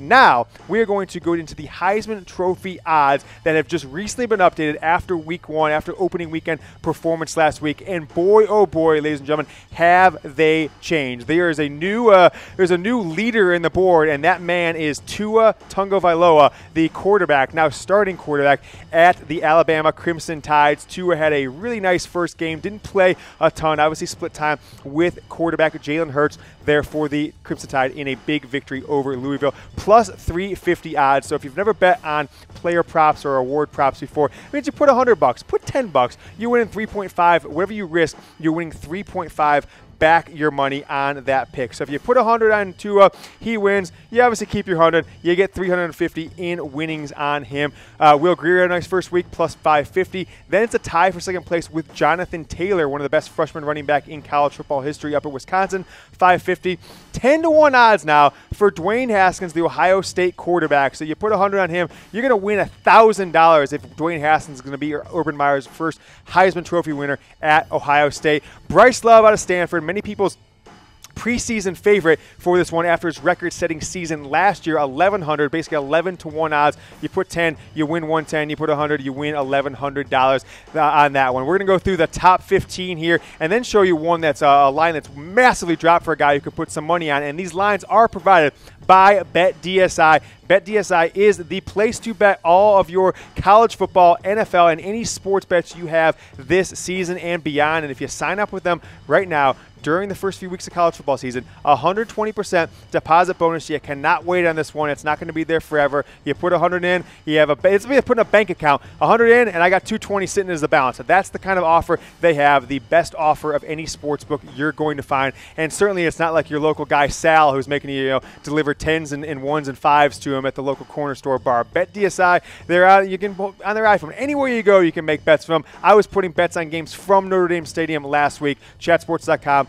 now we are going to go into the Heisman Trophy odds that have just recently been updated after week 1, after opening weekend performance last week. And boy, oh boy, ladies and gentlemen, have they changed. There's a new leader in the board, and that man is Tua Tagovailoa, the quarterback, now starting quarterback at the Alabama Crimson Tides. Tua had a really nice first game, didn't play a ton, obviously split time with quarterback Jalen Hurts there for the Crimson Tide in a big victory over Louisville. Plus 350 odds. So if you've never bet on player props or award props before, it means you put $100, put $10, you're winning 3.5. Whatever you risk, you're winning 3.5 back your money on that pick. So if you put 100 on Tua, he wins. You obviously keep your 100. You get 350 in winnings on him. Will Grier had a nice first week, plus 550. Then it's a tie for second place with Jonathan Taylor, one of the best freshman running back in college football history up at Wisconsin, 550. 10-1 odds now for Dwayne Haskins, the Ohio State quarterback. So you put 100 on him, you're going to win $1,000 if Dwayne Haskins is going to be Urban Meyer's first Heisman Trophy winner at Ohio State. Bryce Love out of Stanford, many people's preseason favorite for this one after his record-setting season last year, 1,100, basically 11-1 odds. You put 10, you win 110. You put 100, you win $1,100 on that one. We're going to go through the top 15 here and then show you one that's a line that's massively dropped for a guy who can put some money on. And these lines are provided by BetDSI. BetDSI is the place to bet all of your college football, NFL, and any sports bets you have this season and beyond. And if you sign up with them right now, during the first few weeks of college football season, 120% deposit bonus. You cannot wait on this one. It's not going to be there forever. You put 100 in, you have it's like putting a bank account. 100 in, and I got 220 sitting as the balance. So that's the kind of offer they have, the best offer of any sports book you're going to find. And certainly it's not like your local guy Sal who's making you deliver 10s and 1s and 5s to him at the local corner store bar. BetDSI, they're out. You can on their iPhone. Anywhere you go, you can make bets from them. I was putting bets on games from Notre Dame Stadium last week. Chatsports.com/bet.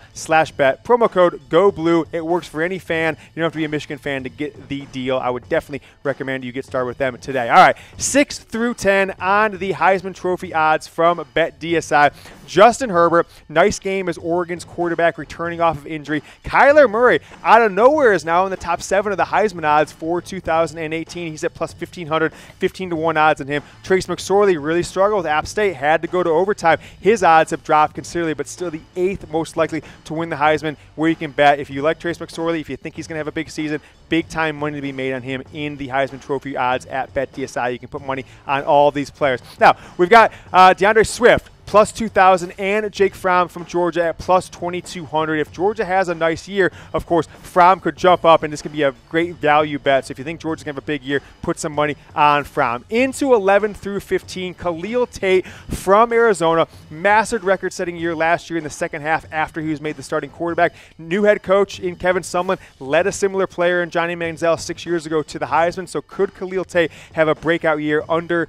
Promo code GOBLUE. It works for any fan. You don't have to be a Michigan fan to get the deal. I would definitely recommend you get started with them today. All right, 6 through 10 on the Heisman Trophy odds from BetDSI. Justin Herbert, nice game as Oregon's quarterback returning off of injury. Kyler Murray, out of nowhere, is now in the top 7 of the Heisman odds for 2018. He's at plus 1,500, 15-1 odds on him. Trace McSorley really struggled with App State, had to go to overtime. His odds have dropped considerably, but still the 8th most likely to win the Heisman, where you can bet. If you like Trace McSorley, if you think he's going to have a big season, big-time money to be made on him in the Heisman Trophy odds at BetDSI. You can put money on all these players. Now, we've got DeAndre Swift, plus 2,000, and Jake Fromm from Georgia at plus 2,200. If Georgia has a nice year, of course, Fromm could jump up, and this could be a great value bet. So if you think Georgia's going to have a big year, put some money on Fromm. Into 11 through 15, Khalil Tate from Arizona. Massive record-setting year last year in the second half after he was made the starting quarterback. New head coach in Kevin Sumlin led a similar player in Johnny Manziel 6 years ago to the Heisman. So could Khalil Tate have a breakout year under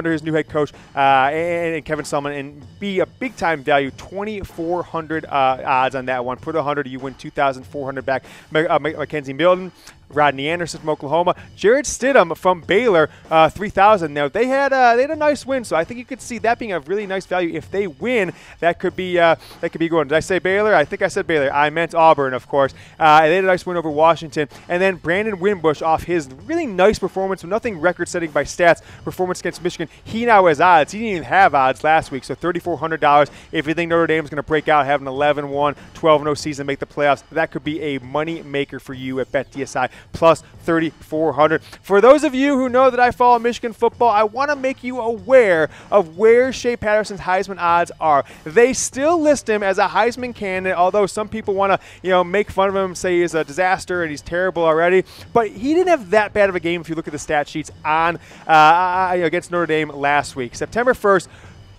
his new head coach and Kevin Sumlin, and be a big-time value, 2,400 odds on that one. Put 100, you win 2,400 back. Mackenzie Milton, Rodney Anderson from Oklahoma, Jared Stidham from Baylor, 3,000. Now they had a nice win, so I think you could see that being a really nice value. If they win, that could be going. Did I say Baylor? I think I said Baylor. I meant Auburn, of course. They had a nice win over Washington, and then Brandon Wimbush off his really nice performance, nothing record-setting by stats, performance against Michigan. He now has odds. He didn't even have odds last week, so $3,400. If you think Notre Dame's going to break out, have an 11-1, 12-0 season, make the playoffs, that could be a money maker for you at BetDSI. Plus 3,400. For those of you who know that I follow Michigan football, I want to make you aware of where Shea Patterson's Heisman odds are. They still list him as a Heisman candidate, although some people want to, make fun of him, say he's a disaster and he's terrible already. But he didn't have that bad of a game if you look at the stat sheets on against Notre Dame last week. September 1st.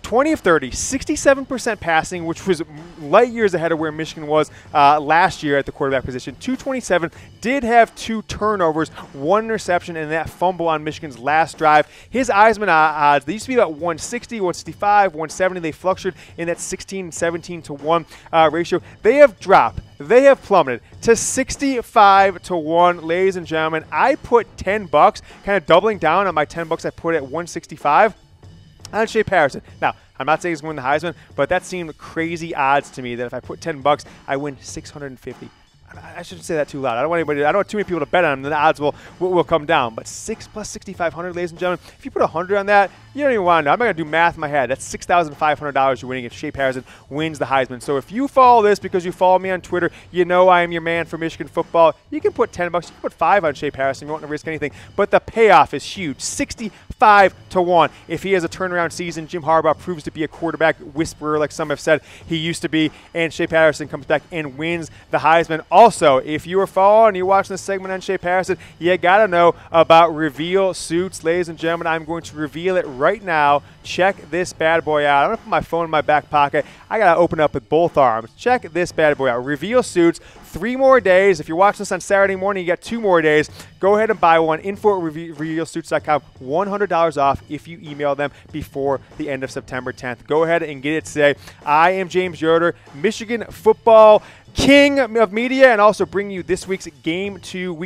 20 of 30, 67% passing, which was light years ahead of where Michigan was last year at the quarterback position. 227, did have 2 turnovers, 1 interception, and that fumble on Michigan's last drive. His Heisman odds, they used to be about 160, 165, 170. They fluctuated in that 16, 17 to 1 ratio. They have dropped. They have plummeted to 65 to 1, ladies and gentlemen. I put $10, kind of doubling down on my $10 I put at 165. On Shea Patterson. Now, I'm not saying he's going to win the Heisman, but that seemed crazy odds to me that if I put $10, I win 650. I shouldn't say that too loud. I don't want too many people to bet on him. Then the odds will come down. But 6 plus 6,500, ladies and gentlemen. If you put 100 on that, you don't even want to know. I'm not going to do math in my head. That's $6,500 you're winning if Shea Patterson wins the Heisman. So if you follow this because you follow me on Twitter, you know I am your man for Michigan football. You can put $10. You can put $5 on Shea Patterson. You won't risk anything. But the payoff is huge. 65-1. If he has a turnaround season, Jim Harbaugh proves to be a quarterback whisperer, like some have said he used to be, and Shea Patterson comes back and wins the Heisman. Also, if you are following and you're watching this segment on Shea Patterson, you got to know about Reveal Suits. Ladies and gentlemen, I'm going to reveal it right now. Check this bad boy out. I'm going to put my phone in my back pocket. I got to open up with both arms. Check this bad boy out. Reveal Suits, 3 more days. If you're watching this on Saturday morning, you got 2 more days. Go ahead and buy one. Info@revealsuits.com. $100 off if you email them before the end of September 10th. Go ahead and get it today. I am James Yoder, Michigan football king of media, and also bring you this week's Week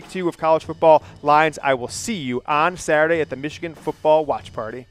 2 of college football lines. I will see you on Saturday at the Michigan Football Watch Party.